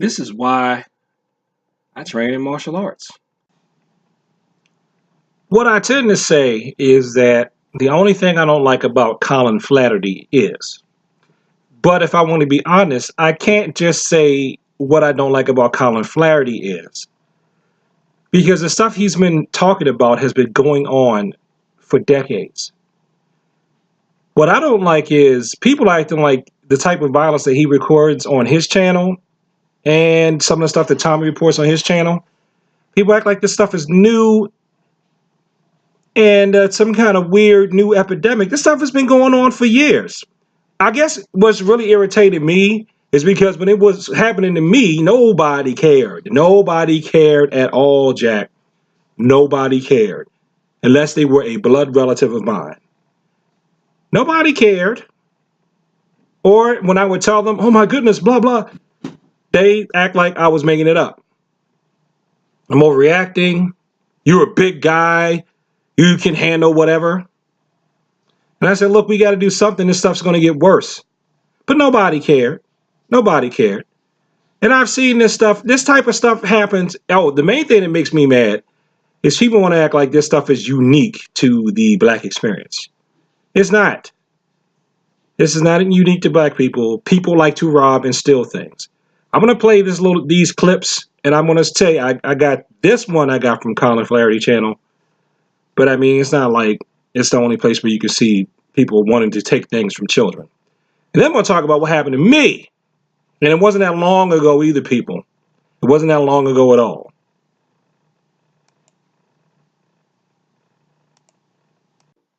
This is why I train in martial arts. What I tend to say is that the only thing I don't like about Colin Flaherty is, but if I want to be honest, I can't just say what I don't like about Colin Flaherty is, because the stuff he's been talking about has been going on for decades. What I don't like is people acting like the type of violence that he records on his channel and some of the stuff that Tommy reports on his channel. People act like this stuff is new and some kind of weird new epidemic. This stuff has been going on for years. I guess what's really irritated me is because when it was happening to me, nobody cared. Nobody cared at all, Jack. Nobody cared. Unless they were a blood relative of mine. Nobody cared. Or when I would tell them, oh my goodness, blah, blah, they act like I was making it up. I'm overreacting. You're a big guy. You can handle whatever. And I said, look, we got to do something. This stuff's going to get worse. But nobody cared. Nobody cared. And I've seen this stuff. This type of stuff happens. Oh, the main thing that makes me mad is people want to act like this stuff is unique to the black experience. It's not. This is not unique to black people. People like to rob and steal things. I'm going to play these clips, and I'm going to say I got this one I got from Colin Flaherty channel. But I mean, it's not like it's the only place where you can see people wanting to take things from children. And then I'm going to talk about what happened to me. And it wasn't that long ago either, people. It wasn't that long ago at all.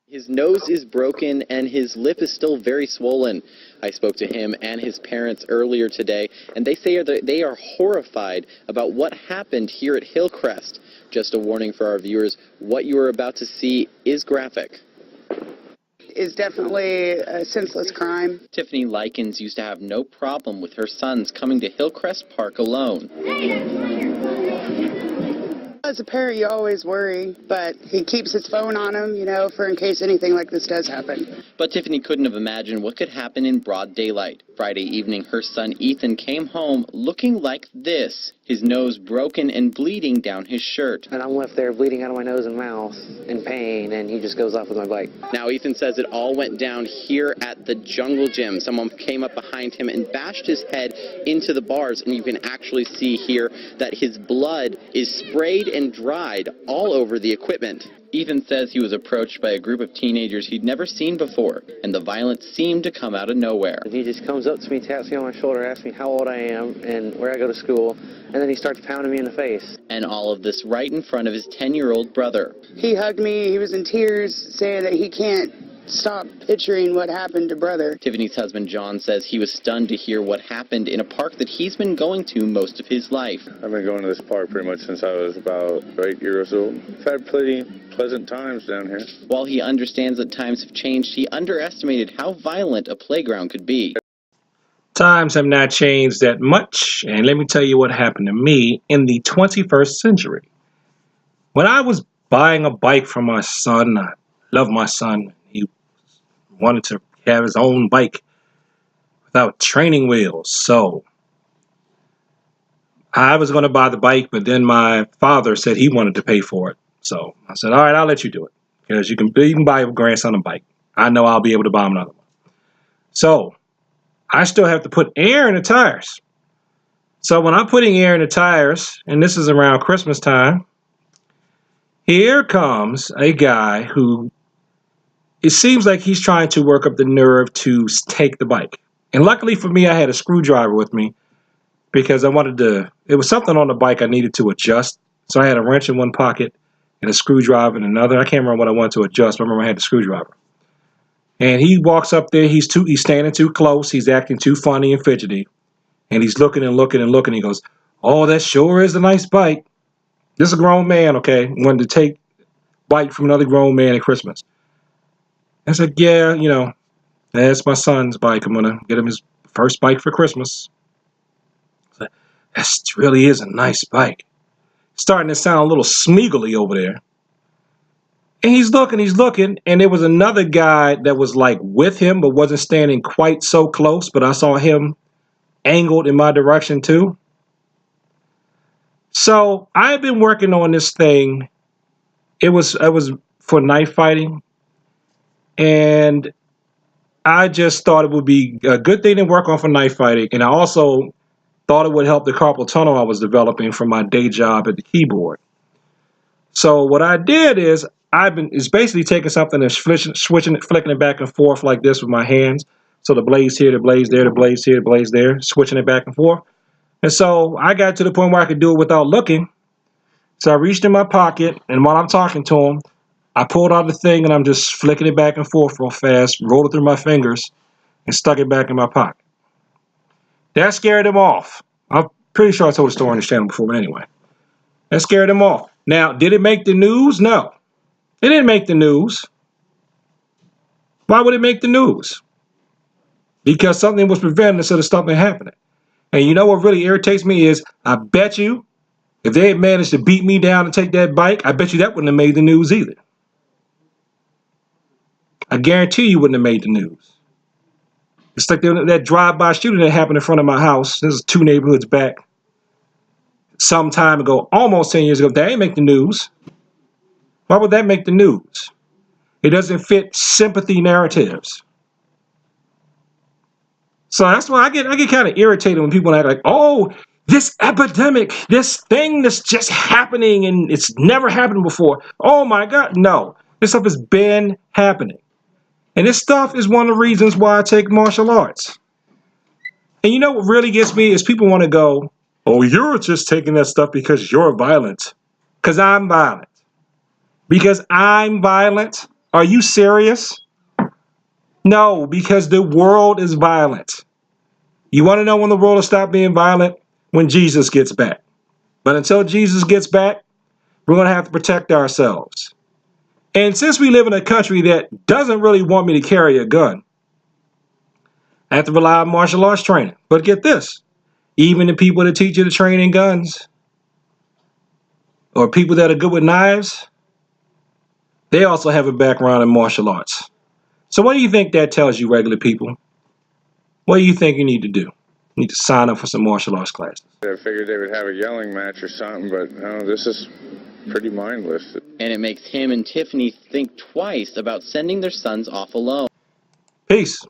His nose is broken and his lip is still very swollen. I spoke to him and his parents earlier today, and they say that they are horrified about what happened here at Hillcrest. Just a warning for our viewers, what you are about to see is graphic. Is definitely a senseless crime. Tiffany Likens used to have no problem with her sons coming to Hillcrest Park alone. As a parent, you always worry, but he keeps his phone on him, you know, for in case anything like this does happen. But Tiffany couldn't have imagined what could happen in broad daylight. Friday evening, her son Ethan came home looking like this, his nose broken and bleeding down his shirt. And I'm left there bleeding out of my nose and mouth in pain, and he just goes off with my bike. Now Ethan says it all went down here at the Jungle Gym. Someone came up behind him and bashed his head into the bars, and you can actually see here that his blood is sprayed and dried all over the equipment. Ethan says he was approached by a group of teenagers he'd never seen before, and the violence seemed to come out of nowhere. He just comes up to me, taps me on my shoulder, asks me how old I am and where I go to school, and then he starts pounding me in the face. And all of this right in front of his 10-year-old brother. He hugged me, he was in tears, saying that he can't stop picturing what happened to brother. Tiffany's husband John says he was stunned to hear what happened in a park that he's been going to most of his life. I've been going to this park pretty much since I was about 8 years old. I've had pretty pleasant times down here. While he understands that times have changed, he underestimated how violent a playground could be. Times have not changed that much, and let me tell you what happened to me in the 21st century. When I was buying a bike for my son, I love my son. He wanted to have his own bike without training wheels, so I was going to buy the bike, but then my father said he wanted to pay for it. So I said, all right, I'll let you do it, because you can buy your grandson a bike. I know I'll be able to buy him another one. So I still have to put air in the tires. So when I'm putting air in the tires, and this is around Christmas time, here comes a guy who, it seems like he's trying to work up the nerve to take the bike. And luckily for me, I had a screwdriver with me, because I wanted to, it was something on the bike I needed to adjust. So I had a wrench in one pocket and a screwdriver in another. I can't remember what I wanted to adjust, but I remember I had the screwdriver. And he walks up there, he's standing too close, he's acting too funny and fidgety. And he's looking and looking and looking. He goes, oh, that sure is a nice bike. This is a grown man, okay, wanted to take bike from another grown man at Christmas. I said, yeah, you know, that's my son's bike. I'm going to get him his first bike for Christmas. I said, that really is a nice bike. Starting to sound a little smeagly over there. And he's looking, and there was another guy that was like with him, but wasn't standing quite so close, but I saw him angled in my direction too. So I've been working on this thing. It was for knife fighting, and I just thought it would be a good thing to work on for knife fighting, and I also thought it would help the carpal tunnel I was developing from my day job at the keyboard. So what I did is it's basically taking something and switching it, flicking it back and forth like this with my hands. So the blaze here, the blaze there, the blaze here, the blaze there, switching it back and forth. And so I got to the point where I could do it without looking. So I reached in my pocket, and while I'm talking to him, I pulled out the thing and I'm just flicking it back and forth real fast, rolled it through my fingers, and stuck it back in my pocket. That scared him off. I'm pretty sure I told the story on this channel before, but anyway. That scared him off. Now, did it make the news? No. It didn't make the news. Why would it make the news? Because something was prevented instead of something happening. And you know what really irritates me is, I bet you, if they had managed to beat me down and take that bike, I bet you that wouldn't have made the news either. I guarantee you wouldn't have made the news. It's like that drive-by shooting that happened in front of my house. This is 2 neighborhoods back. Some time ago, almost 10 years ago. That ain't make the news. Why would that make the news? It doesn't fit sympathy narratives. So that's why I get kind of irritated when people act like, oh, this epidemic, this thing that's just happening and it's never happened before. Oh my God, no. This stuff has been happening. And this stuff is one of the reasons why I take martial arts. And you know what really gets me is people want to go, oh, you're just taking that stuff because you're violent. Because I'm violent. Because I'm violent? Are you serious? No, because the world is violent. You want to know when the world will stop being violent? When Jesus gets back. But until Jesus gets back, we're going to have to protect ourselves. And since we live in a country that doesn't really want me to carry a gun, I have to rely on martial arts training. But get this, even the people that teach you to train in guns, or people that are good with knives, they also have a background in martial arts. So what do you think that tells you, regular people? What do you think you need to do? You need to sign up for some martial arts classes. I figured they would have a yelling match or something, but no, this is pretty mindless. And it makes him and Tiffany think twice about sending their sons off alone. Peace.